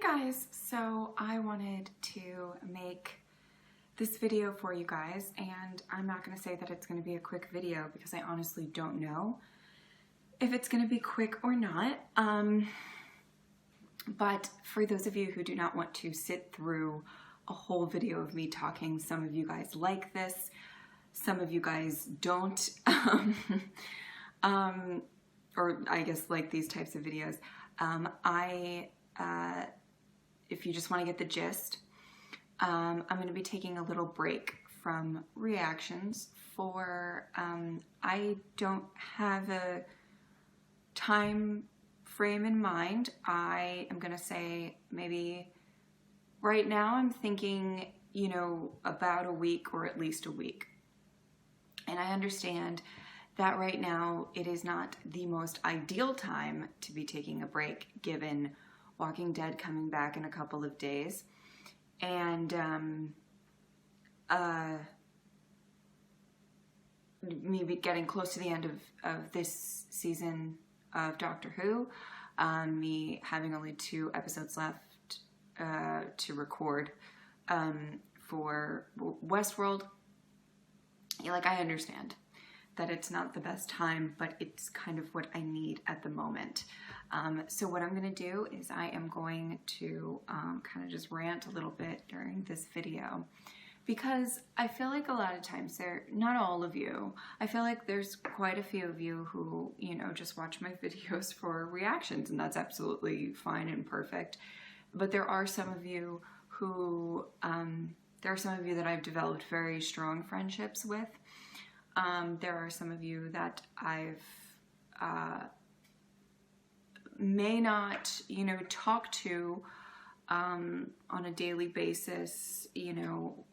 guys, so I wanted to make this video for you guys, and I'm not going to say that it's going to be a quick video because I honestly don't know if it's going to be quick or not. But for those of you who do not want to sit through a whole video of me talking, some of you guys like this, some of you guys don't, or I guess like these types of videos. If you just want to get the gist, I'm going to be taking a little break from reactions for, I don't have a time frame in mind. I am going to say maybe right now I'm thinking, you know, about a week or at least a week. And I understand that right now it is not the most ideal time to be taking a break given Walking Dead coming back in a couple of days, and maybe getting close to the end of this season of Doctor Who, me having only 2 episodes left to record for Westworld. Yeah, like, I understand that it's not the best time, but it's kind of what I need at the moment. So what I'm going to do is I am going to kind of just rant a little bit during this video, because I feel like a lot of times not all of you, I feel like there's quite a few of you who, you know, just watch my videos for reactions, and that's absolutely fine and perfect. But there are some of you who, that I've developed very strong friendships with. There are some of you that I've may not, you know, talk to on a daily basis, you know,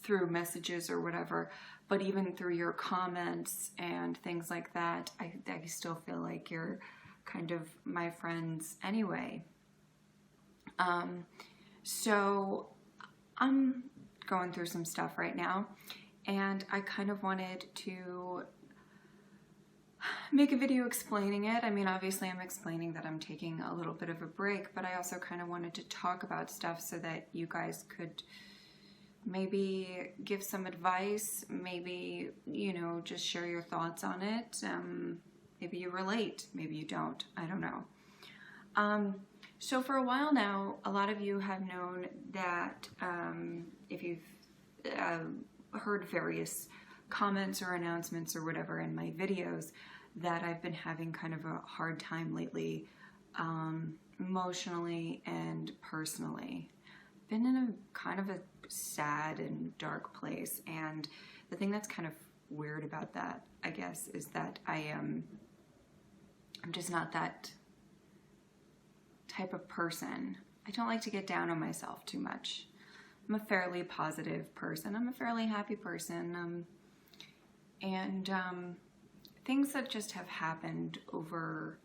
through messages or whatever, but even through your comments and things like that, I still feel like you're kind of my friends anyway. So I'm going through some stuff right now, and I kind of wanted to make a video explaining it. I mean, obviously I'm explaining that I'm taking a little bit of a break, but I also kind of wanted to talk about stuff so that you guys could maybe give some advice, maybe, you know, just share your thoughts on it. Maybe you relate, maybe you don't, I don't know. So for a while now, a lot of you have known that if you've heard various comments or announcements or whatever in my videos, that I've been having kind of a hard time lately, emotionally and personally. Been in a kind of a sad and dark place, and the thing that's kind of weird about that, I guess, is that I'm just not that type of person. I don't like to get down on myself too much. I'm a fairly positive person. I'm a fairly happy person. And things that just have happened over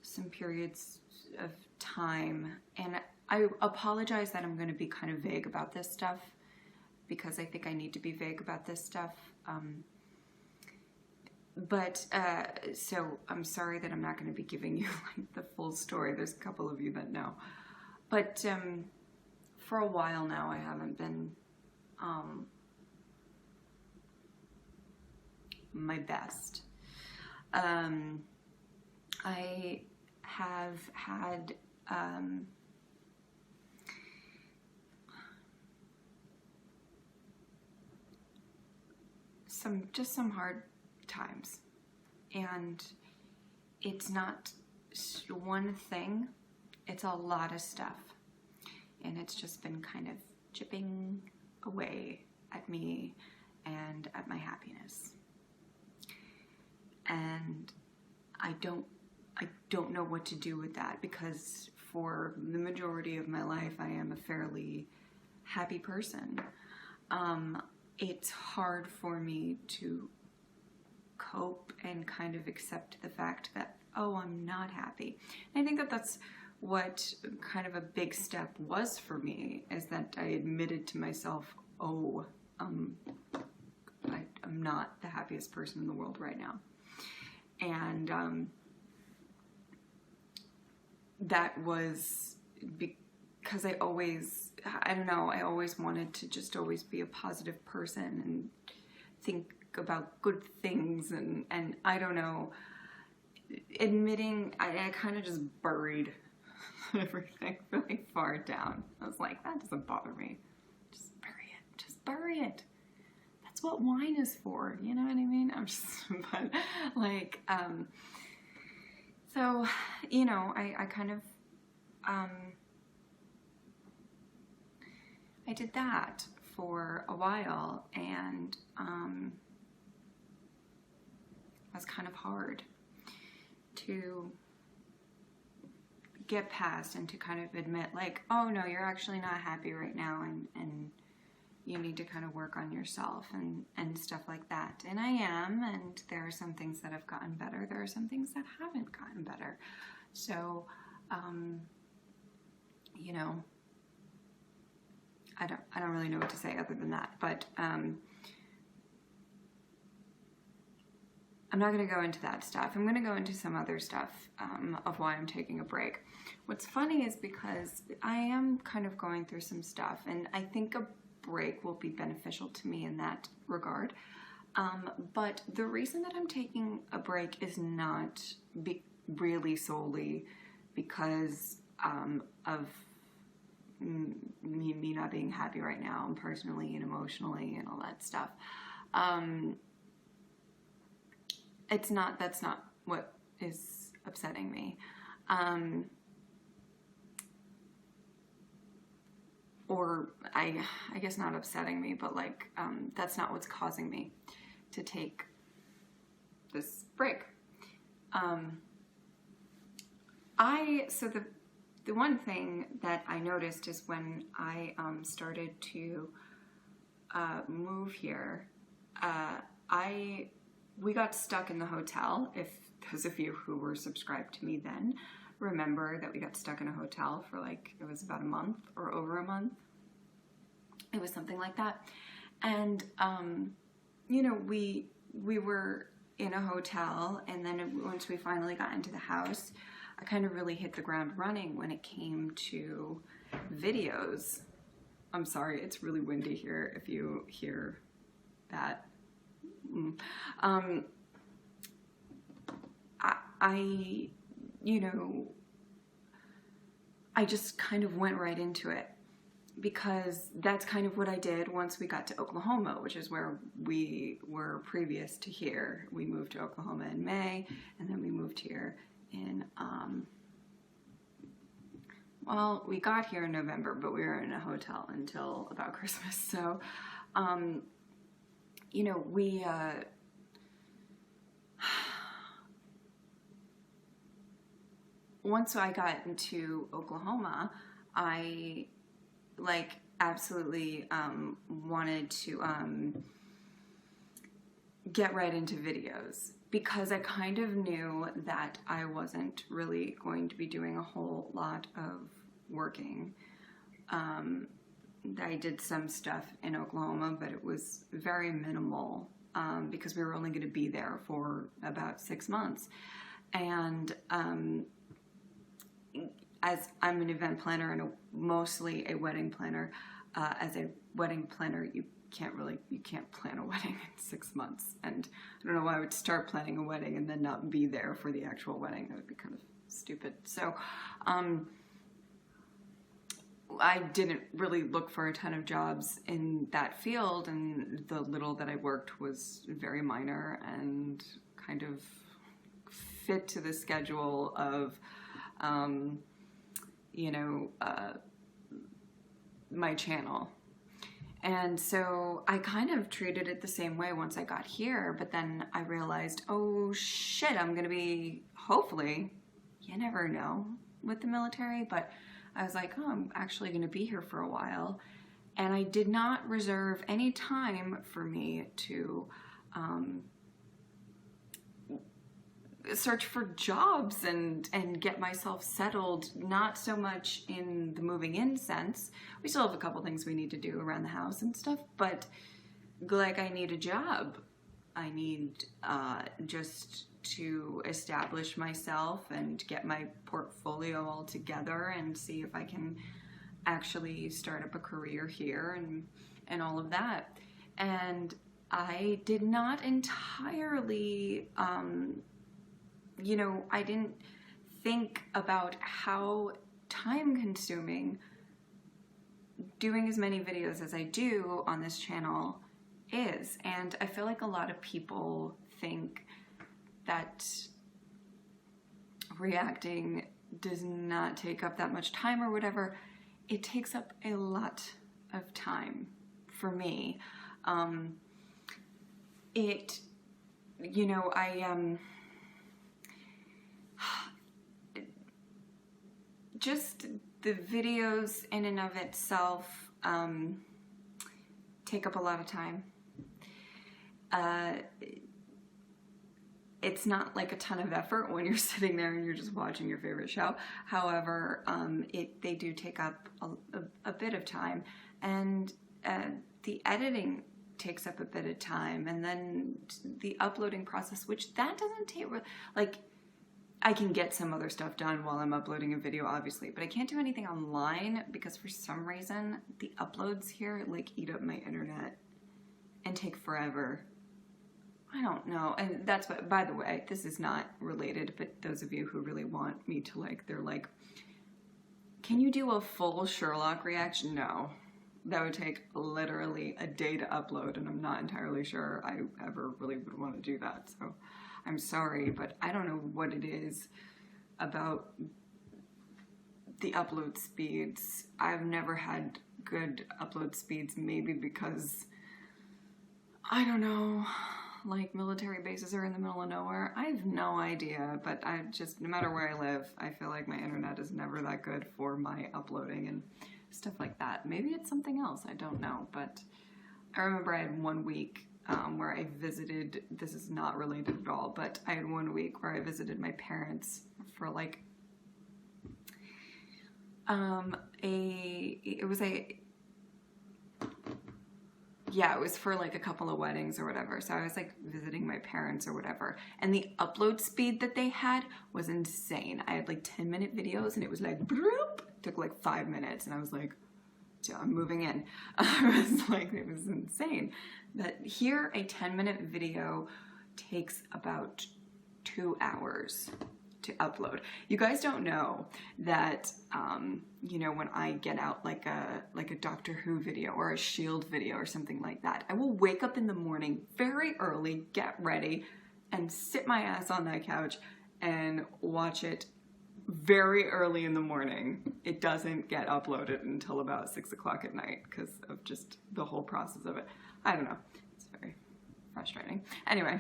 some periods of time. And I apologize that I'm going to be kind of vague about this stuff, because I think I need to be vague about this stuff. So I'm sorry that I'm not going to be giving you like the full story. There's a couple of you that know. But for a while now, I haven't been my best. I have had some hard times, and it's not one thing, it's a lot of stuff, and it's just been kind of chipping away at me and at my happiness. And I don't know what to do with that, because for the majority of my life I am a fairly happy person. It's hard for me to cope and kind of accept the fact that, oh, I'm not happy. And I think that that's what kind of a big step was for me, is that I admitted to myself, oh, I'm not the happiest person in the world right now. And that was because I don't know, I always wanted to just always be a positive person and think about good things, and I don't know, admitting, I kind of just buried everything really far down. I was like, that doesn't bother me. Just bury it. That's what wine is for, you know what I mean? I'm just, but like, so, you know, I kind of, I did that for a while, and it was kind of hard to get past and to kind of admit, like, oh no, you're actually not happy right now, and you need to kind of work on yourself and stuff like that. And I am, and there are some things that have gotten better. There are some things that haven't gotten better. So, you know, I don't really know what to say other than that, but I'm not going to go into that stuff. I'm going to go into some other stuff of why I'm taking a break. What's funny is because I am kind of going through some stuff, and I think a break will be beneficial to me in that regard. But the reason that I'm taking a break is not really solely because of me not being happy right now, and personally and emotionally and all that stuff. That's not what is upsetting me. Or I guess not upsetting me, but like, that's not what's causing me to take this break. So the one thing that I noticed is when I started to move here, we got stuck in the hotel. If those of you who were subscribed to me then remember that we got stuck in a hotel for like, it was about a month or over a month. It was something like that. And, you know, we were in a hotel, and then once we finally got into the house, I kind of really hit the ground running when it came to videos. I'm sorry, it's really windy here if you hear that. You know, I just kind of went right into it, because that's kind of what I did once we got to Oklahoma, which is where we were previous to here. We moved to Oklahoma in May, and then we moved here in, well, we got here in November, but we were in a hotel until about Christmas. So, you know, once I got into Oklahoma, I like absolutely wanted to get right into videos, because I kind of knew that I wasn't really going to be doing a whole lot of working. I did some stuff in Oklahoma, but it was very minimal because we were only going to be there for about 6 months. And as I'm an event planner and mostly a wedding planner, as a wedding planner, you can't plan a wedding in 6 months. And I don't know why I would start planning a wedding and then not be there for the actual wedding. That would be kind of stupid. So I didn't really look for a ton of jobs in that field, and the little that I worked was very minor and kind of fit to the schedule of, you know, my channel. And so I kind of treated it the same way once I got here, but then I realized, oh shit, I'm gonna be, hopefully, you never know with the military, but I was like, oh, I'm actually gonna be here for a while. And I did not reserve any time for me to search for jobs and get myself settled, not so much in the moving in sense. We still have a couple things we need to do around the house and stuff, but like I need a job. I need just to establish myself and get my portfolio all together and see if I can actually start up a career here and all of that. And I did not entirely, you know, I didn't think about how time consuming doing as many videos as I do on this channel is. And I feel like a lot of people think that reacting does not take up that much time or whatever. It takes up a lot of time for me. You know, just the videos in and of itself take up a lot of time. It's not like a ton of effort when you're sitting there and you're just watching your favorite show. However, they do take up a bit of time, and the editing takes up a bit of time, and then the uploading process, which that doesn't take, like, I can get some other stuff done while I'm uploading a video, obviously, but I can't do anything online because for some reason the uploads here like eat up my internet and take forever. I don't know. And that's what, by the way, this is not related, but those of you who really want me to, like, they're like, can you do a full Sherlock reaction? No. That would take literally a day to upload, and I'm not entirely sure I ever really would want to do that. So I'm sorry, but I don't know what it is about the upload speeds. I've never had good upload speeds, maybe because, I don't know, like military bases are in the middle of nowhere. I have no idea, but I just, no matter where I live, I feel like my internet is never that good for my uploading and stuff like that. Maybe it's something else, I don't know, but I remember I had 1 week where I visited, this is not related at all, but I had 1 week where I visited my parents for like, it was for like a couple of weddings or whatever. So I was like visiting my parents or whatever. And the upload speed that they had was insane. I had like 10-minute videos and it was like, broop, took like 5 minutes. And I was like, I'm moving in. I was like, it was insane. But here, a 10-minute video takes about 2 hours to upload. You guys don't know that, you know, when I get out like a Doctor Who video or a S.H.I.E.L.D. video or something like that, I will wake up in the morning very early, get ready, and sit my ass on that couch and watch it very early in the morning. It doesn't get uploaded until about 6 o'clock at night because of just the whole process of it. I don't know. It's very frustrating. Anyway,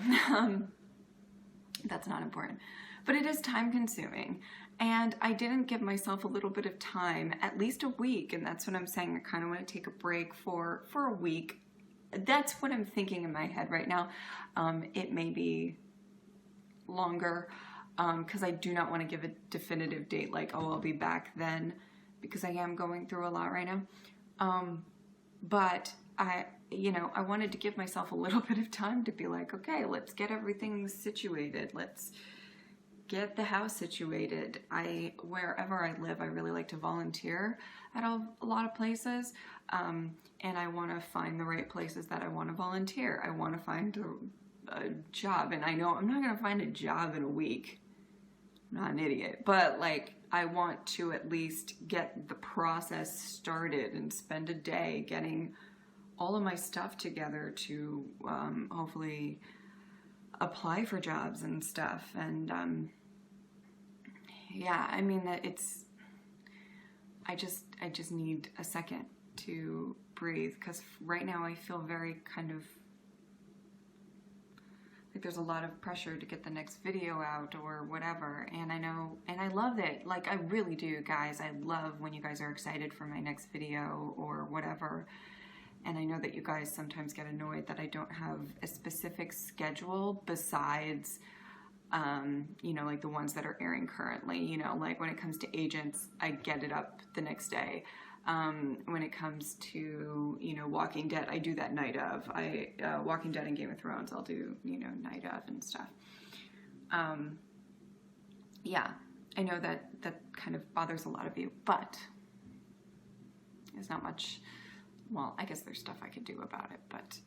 that's not important. But it is time consuming, and I didn't give myself a little bit of time, at least a week, and that's what I'm saying. I kind of want to take a break for a week. That's what I'm thinking in my head right now. It may be longer, because I do not want to give a definitive date, like, oh, I'll be back then, because I am going through a lot right now. But I wanted to give myself a little bit of time to be like, okay, let's get everything situated. Let's get the house situated. Wherever I live, I really like to volunteer at a lot of places, and I want to find the right places that I want to volunteer. I want to find a job, and I know I'm not going to find a job in a week. I'm not an idiot, but like, I want to at least get the process started and spend a day getting all of my stuff together to hopefully apply for jobs and stuff. And yeah, I mean, I just need a second to breathe, because right now I feel very kind of like there's a lot of pressure to get the next video out or whatever, and I know, and I love it, like I really do, guys. I love when you guys are excited for my next video or whatever, and I know that you guys sometimes get annoyed that I don't have a specific schedule besides you know, like the ones that are airing currently. You know, like when it comes to Agents, I get it up the next day. When it comes to, you know, Walking Dead, I do that night of. Walking Dead and Game of Thrones, I'll do, you know, night of and stuff. Yeah, I know that kind of bothers a lot of you, but there's not much, well, I guess there's stuff I could do about it, but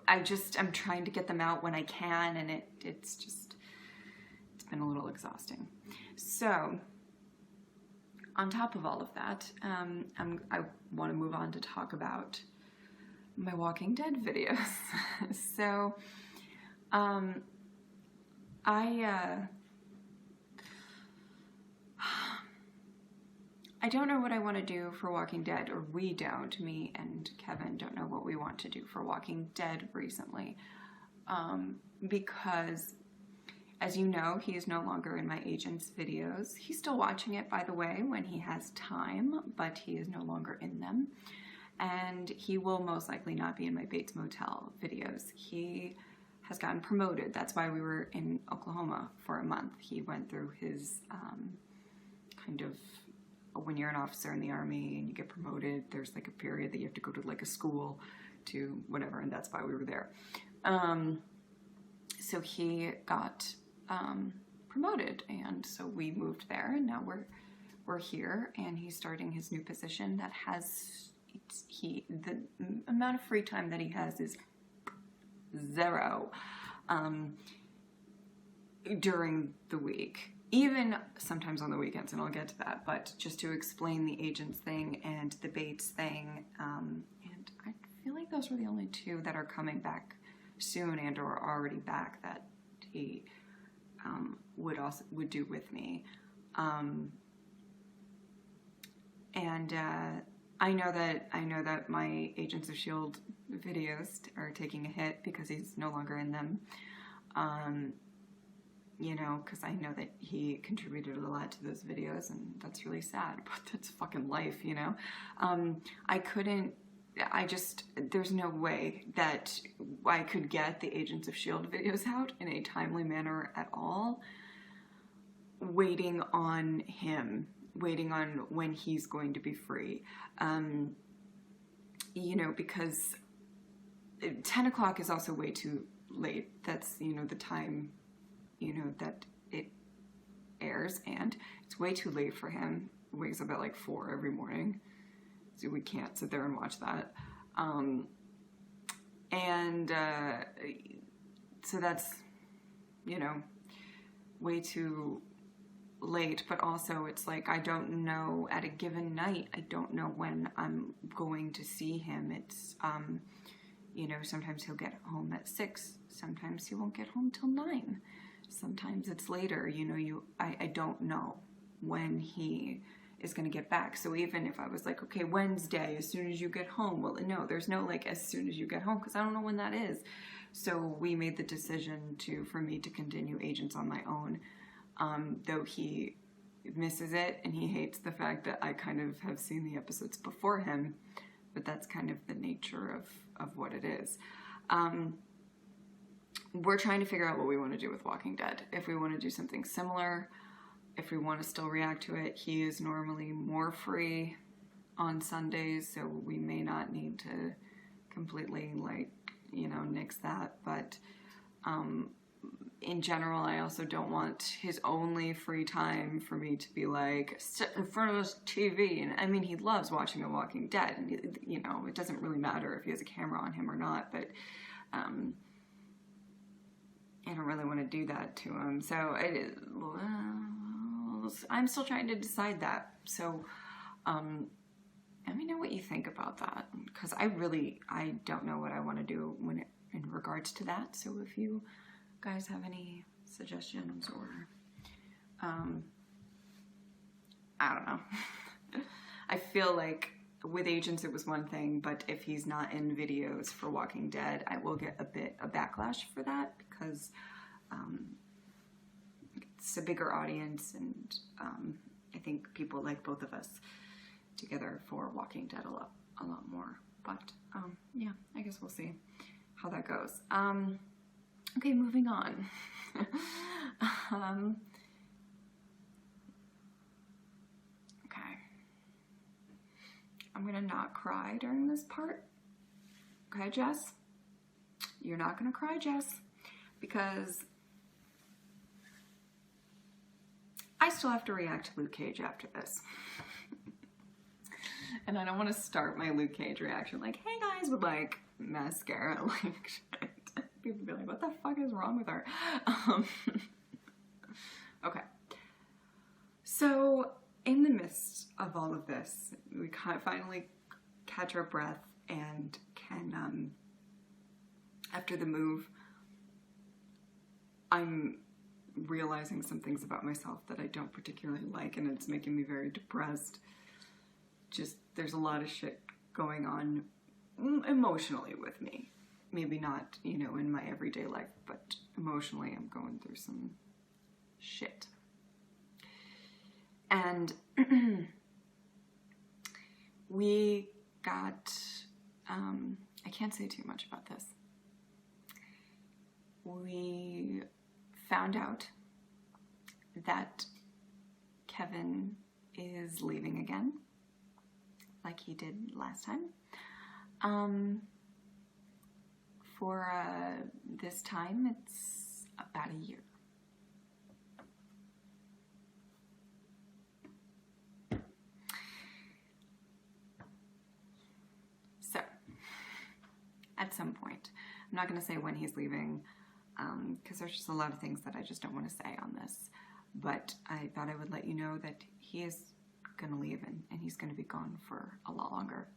I'm trying to get them out when I can, and it's been a little exhausting. So on top of all of that, I want to move on to talk about my Walking Dead videos. So I don't know what I want to do for Walking Dead, or we don't, me and Kevin don't know what we want to do for Walking Dead recently, because, as you know, he is no longer in my agent's videos. He's still watching it, by the way, when he has time, but he is no longer in them, and he will most likely not be in my Bates Motel videos. He has gotten promoted. That's why we were in Oklahoma for a month. He went through his kind of, when you're an officer in the Army and you get promoted, there's like a period that you have to go to like a school to whatever, and that's why we were there. So he got promoted, and so we moved there, and now we're here, and he's starting his new position that has, the amount of free time that he has is zero during the week. Even sometimes on the weekends, and I'll get to that, but just to explain the agents thing and the Bates thing, and I feel like those were the only two that are coming back soon and or are already back that he would do with me. And I know that my Agents of S.H.I.E.L.D. videos are taking a hit because he's no longer in them. You know, because I know that he contributed a lot to those videos, and that's really sad, but that's fucking life, you know? There's no way that I could get the Agents of S.H.I.E.L.D. videos out in a timely manner at all, waiting on him, waiting on when he's going to be free. You know, because 10 o'clock is also way too late. That's, you know, the time, you know, that it airs, and it's way too late for him. He wakes up at like 4 every morning, so we can't sit there and watch that. So that's, you know, way too late, but also it's like, I don't know, at a given night, I don't know when I'm going to see him. It's, you know, sometimes he'll get home at 6, sometimes he won't get home till 9. Sometimes it's later, you know, I don't know when he is going to get back. So even if I was like, okay, Wednesday, as soon as you get home, well, no, there's no like as soon as you get home, because I don't know when that is. So we made the decision for me to continue Agents on my own, though he misses it and he hates the fact that I kind of have seen the episodes before him, but that's kind of the nature of what it is. We're trying to figure out what we want to do with Walking Dead. If we want to do something similar, if we want to still react to it. He is normally more free on Sundays, so we may not need to completely, like, you know, nix that. But in general, I also don't want his only free time for me to be like, sit in front of this TV. And I mean, he loves watching The Walking Dead, and, you know, it doesn't really matter if he has a camera on him or not, but I don't really want to do that to him. So I'm still trying to decide that. So let me know what you think about that, because I don't know what I want to do in regards to that. So if you guys have any suggestions, or I don't know. I feel like with Agents it was one thing, but if he's not in videos for Walking Dead, I will get a bit of backlash for that, because it's a bigger audience, and I think people like both of us together for Walking Dead a lot more. But yeah, I guess we'll see how that goes. Okay, moving on. Okay. I'm gonna not cry during this part. Okay, Jess? You're not gonna cry, Jess. because I still have to react to Luke Cage after this. And I don't want to start my Luke Cage reaction like, hey guys, with like mascara, like shit. People be like, what the fuck is wrong with her? Okay. So in the midst of all of this, we finally catch our breath and can, after the move, I'm realizing some things about myself that I don't particularly like, and it's making me very depressed. Just, there's a lot of shit going on emotionally with me. Maybe not, you know, in my everyday life, but emotionally I'm going through some shit. And we got, I can't say too much about this. We found out that Kevin is leaving again, like he did last time. For this time, it's about a year. So, at some point, I'm not going to say when he's leaving, because there's just a lot of things that I just don't want to say on this, but I thought I would let you know that he is going to leave, and he's going to be gone for a lot longer.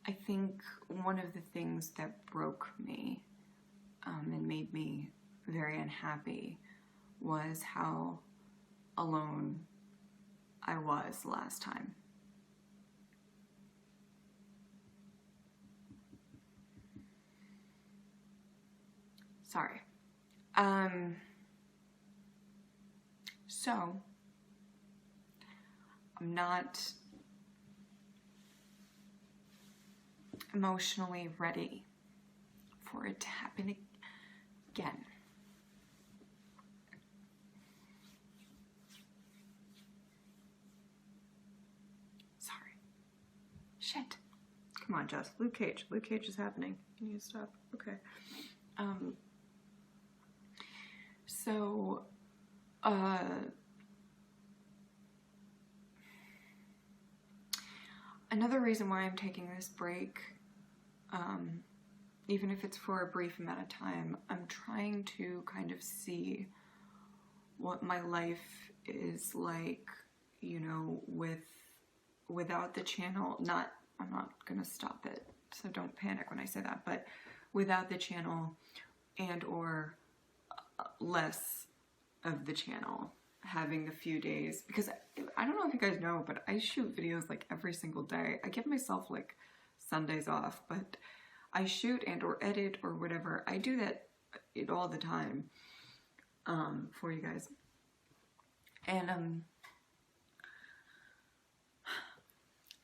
I think one of the things that broke me and made me very unhappy was how alone I was last time. Sorry. So, I'm not emotionally ready for it to happen again. Sorry. Shit. Come on, Jess. Luke Cage. Luke Cage is happening. You need to stop. Okay. So, another reason why I'm taking this break, even if it's for a brief amount of time, I'm trying to kind of see what my life is like, you know, without the channel. I'm not gonna stop it, so don't panic when I say that, but without the channel and or less of the channel, having a few days, because I don't know if you guys know, but I shoot videos like every single day. I give myself like Sundays off, but I shoot and or edit or whatever. I do that all the time for you guys. And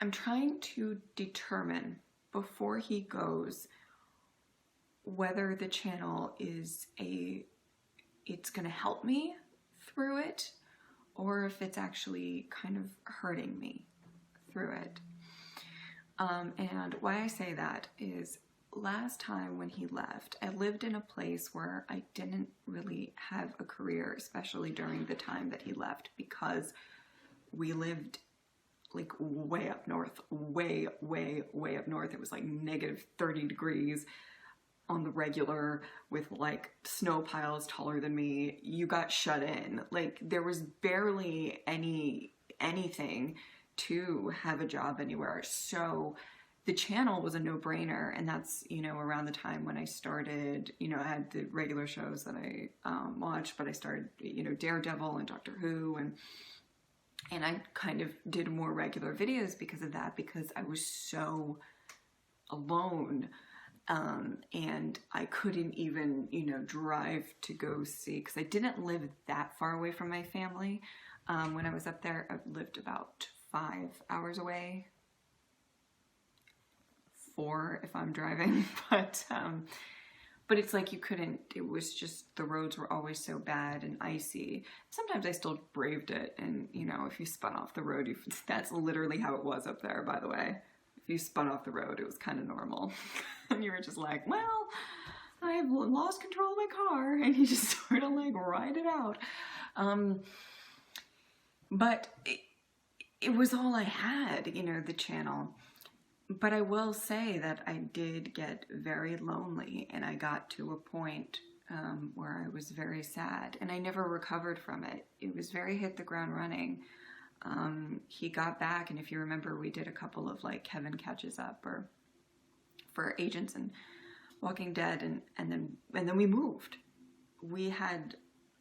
I'm trying to determine before he goes whether the channel is it's gonna help me through it, or if it's actually kind of hurting me through it. And why I say that is, last time when he left, I lived in a place where I didn't really have a career, especially during the time that he left, because we lived like way up north, way up north. It was like negative 30 degrees on the regular, with like snow piles taller than me. You got shut in. Like there was barely anything to have a job anywhere. So the channel was a no-brainer, and that's, you know, around the time when I started, you know, I had the regular shows that I watched, but I started, you know, Daredevil and Doctor Who, and I kind of did more regular videos because of that, because I was so alone. And I couldn't even, you know, drive to go see, because I didn't live that far away from my family. When I was up there, I lived about 5 hours away. 4 if I'm driving, but it's like you couldn't, it was just, the roads were always so bad and icy. Sometimes I still braved it, and, you know, if you spun off the road, that's literally how it was up there, by the way. if you spun off the road, it was kind of normal. And you were just like, well, I've lost control of my car, and you just sort of like ride it out. But it was all I had, you know, the channel. But I will say that I did get very lonely, and I got to a point where I was very sad, and I never recovered from it. It was very hit the ground running. He got back, and if you remember, we did a couple of like Kevin Catches Up or for Agents and Walking Dead, and then we moved. We had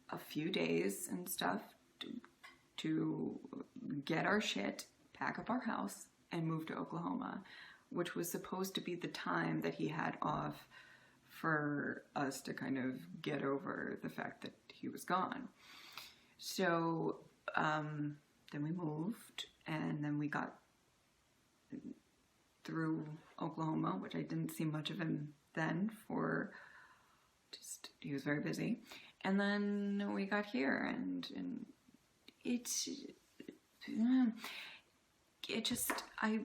a few days and stuff to get our shit, pack up our house, and move to Oklahoma, which was supposed to be the time that he had off for us to kind of get over the fact that he was gone. So then we moved, and then we got through Oklahoma, which I didn't see much of him then for just, he was very busy. And then we got here, and it just, I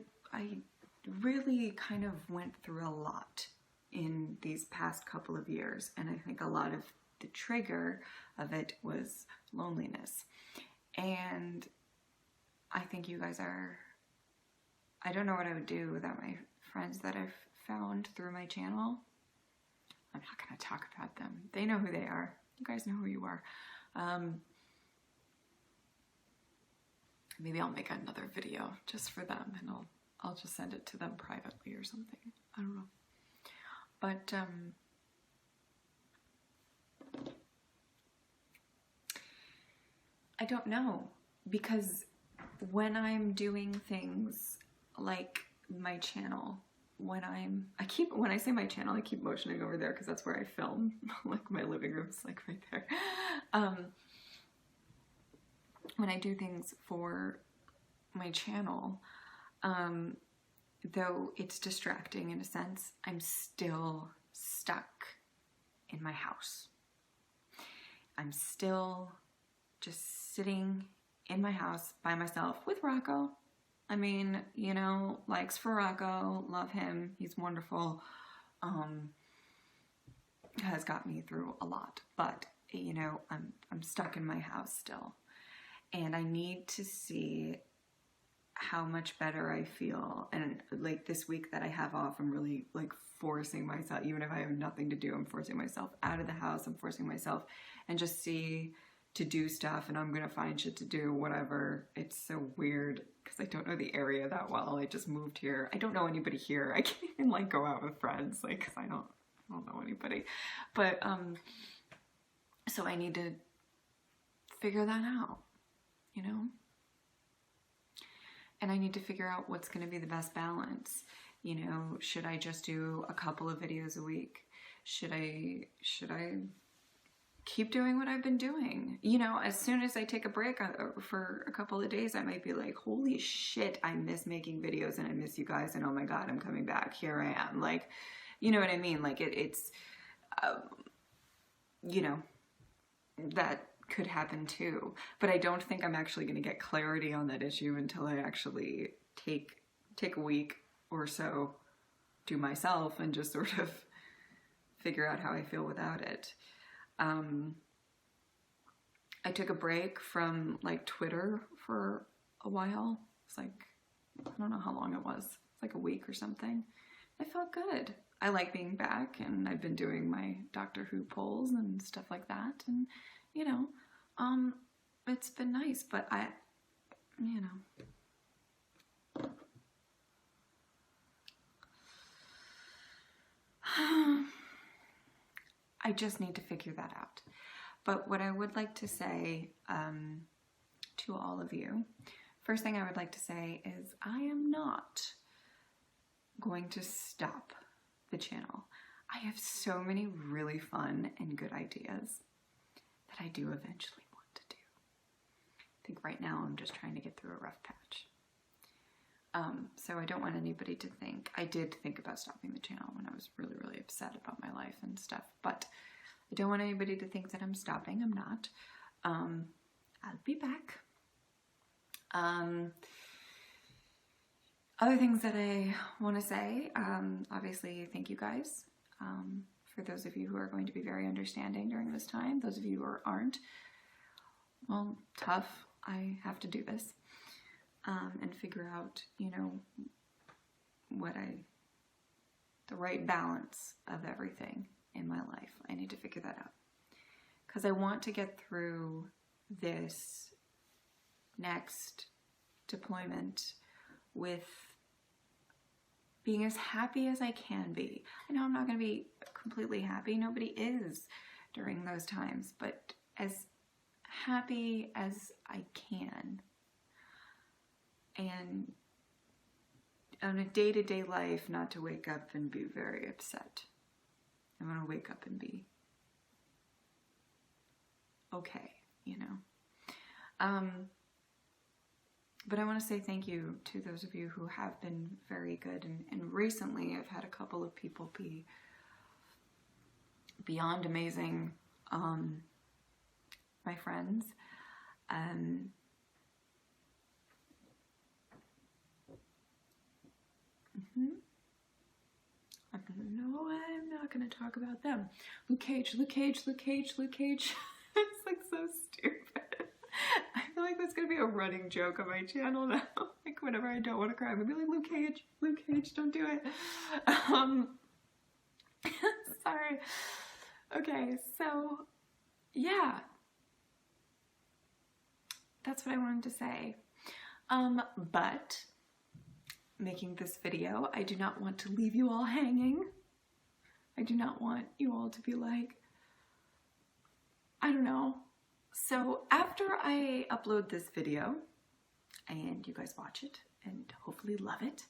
really kind of went through a lot in these past couple of years, and I think a lot of the trigger of it was loneliness. And I think you guys are, I don't know what I would do without my friends that I've found through my channel. I'm not going to talk about them. They know who they are. You guys know who you are. Maybe I'll make another video just for them, and I'll just send it to them privately or something. I don't know. But I don't know, because when I'm doing things like my channel, when I say my channel, I keep motioning over there because that's where I film. Like my living room's like right there. When I do things for my channel, though it's distracting in a sense, I'm still stuck in my house. I'm still just sitting in my house by myself with Rocco. I mean, you know, likes for Rocco, love him, he's wonderful. Has got me through a lot, but you know, I'm stuck in my house still, and I need to see how much better I feel. And like this week that I have off, I'm really like forcing myself, even if I have nothing to do, I'm forcing myself out of the house. I'm forcing myself and just to do stuff, and I'm gonna find shit to do, whatever. It's so weird because I don't know the area that well. I just moved here. I don't know anybody here. I can't even like go out with friends, like, cause I don't know anybody. But so I need to figure that out, you know? And I need to figure out what's going to be the best balance. You know, should I just do a couple of videos a week? Should I keep doing what I've been doing? You know, as soon as I take a break for a couple of days, I might be like, holy shit, I miss making videos and I miss you guys, and oh my God, I'm coming back. Here I am. Like, you know what I mean? Like it's, you know, that could happen too. But I don't think I'm actually going to get clarity on that issue until I actually take a week or so to myself and just sort of figure out how I feel without it. I took a break from like Twitter for a while. It's like, I don't know how long it was. It's like a week or something. I felt good. I like being back, and I've been doing my Doctor Who polls and stuff like that. And, you know, it's been nice, but you know. I just need to figure that out. But what I would like to say to all of you, first thing I would like to say is I am not going to stop the channel. I have so many really fun and good ideas that I do eventually want to do. I think right now I'm just trying to get through a rough patch. So I don't want anybody to think, I did think about stopping the channel when I was really, really upset about my life and stuff, but I don't want anybody to think that I'm stopping. I'm not. I'll be back. Other things that I want to say, obviously, thank you guys. For those of you who are going to be very understanding during this time, those of you who aren't, well, tough. I have to do this and figure out, you know, the right balance of everything in my life. I need to figure that out because I want to get through this next deployment with being as happy as I can be. I know I'm not going to be completely happy. Nobody is during those times, but as happy as I can. And on a day-to-day life, not to wake up and be very upset. I want to wake up and be okay, you know. But I want to say thank you to those of you who have been very good. And recently I've had a couple of people be beyond amazing, my friends. No, I'm not going to talk about them. Luke Cage. It's like so stupid. I feel like that's going to be a running joke on my channel now. Like whenever I don't want to cry, I'm going to be like, Luke Cage, don't do it. Sorry. Okay, so yeah. That's what I wanted to say. But making this video, I do not want to leave you all hanging. I do not want you all to be like, I don't know. So after I upload this video and you guys watch it and hopefully love it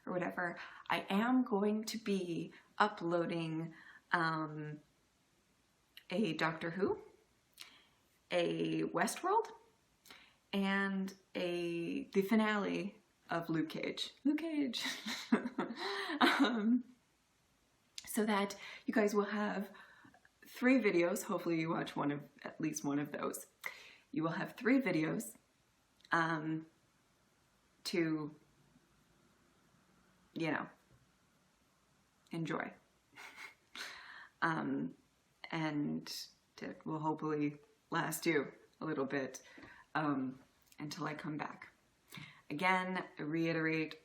or whatever, I am going to be uploading a Doctor Who, a Westworld, and the finale of Luke Cage. So that you guys will have 3 videos. Hopefully you watch at least one of those. You will have 3 videos to, you know, enjoy. And it will hopefully last you a little bit until I come back. Again, I reiterate,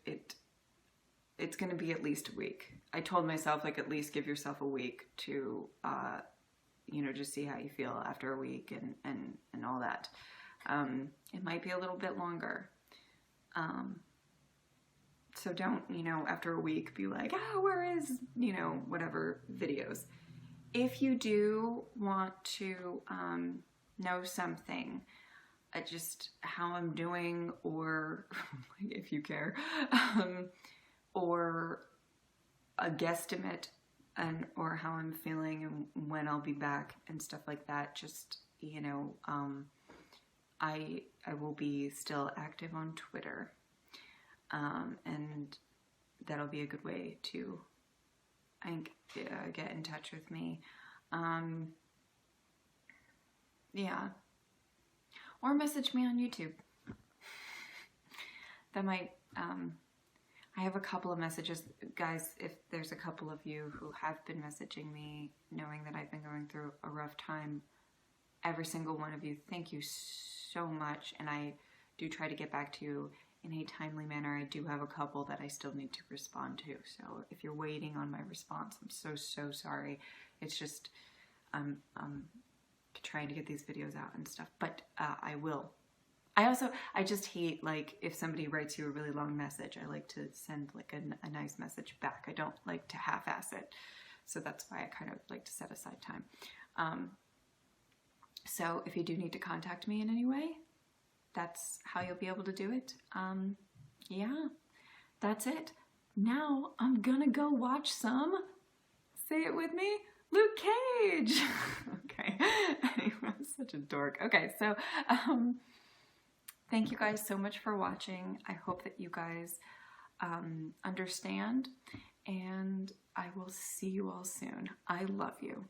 it's going to be at least a week. I told myself, like, at least give yourself a week to, you know, just see how you feel after a week and all that. It might be a little bit longer. So don't, you know, after a week be like, where is, you know, whatever videos. If you do want to know something, just how I'm doing, or if you care, or a guesstimate, or how I'm feeling and when I'll be back and stuff like that, just, you know, I will be still active on Twitter, and that'll be a good way to, I think, get in touch with me. Yeah. Or message me on YouTube. That might, I have a couple of messages. Guys, if there's a couple of you who have been messaging me knowing that I've been going through a rough time, every single one of you, thank you so much. And I do try to get back to you in a timely manner. I do have a couple that I still need to respond to. So if you're waiting on my response, I'm so sorry. It's just, I'm trying to get these videos out and stuff, but I will. I just hate, like, if somebody writes you a really long message, I like to send like a nice message back. I don't like to half-ass it. So that's why I kind of like to set aside time. So if you do need to contact me in any way, that's how you'll be able to do it. Yeah, that's it. Now I'm gonna go watch some, say it with me, Luke Cage. Okay, anyway, I'm such a dork. Okay, so thank you guys so much for watching. I hope that you guys understand, and I will see you all soon. I love you.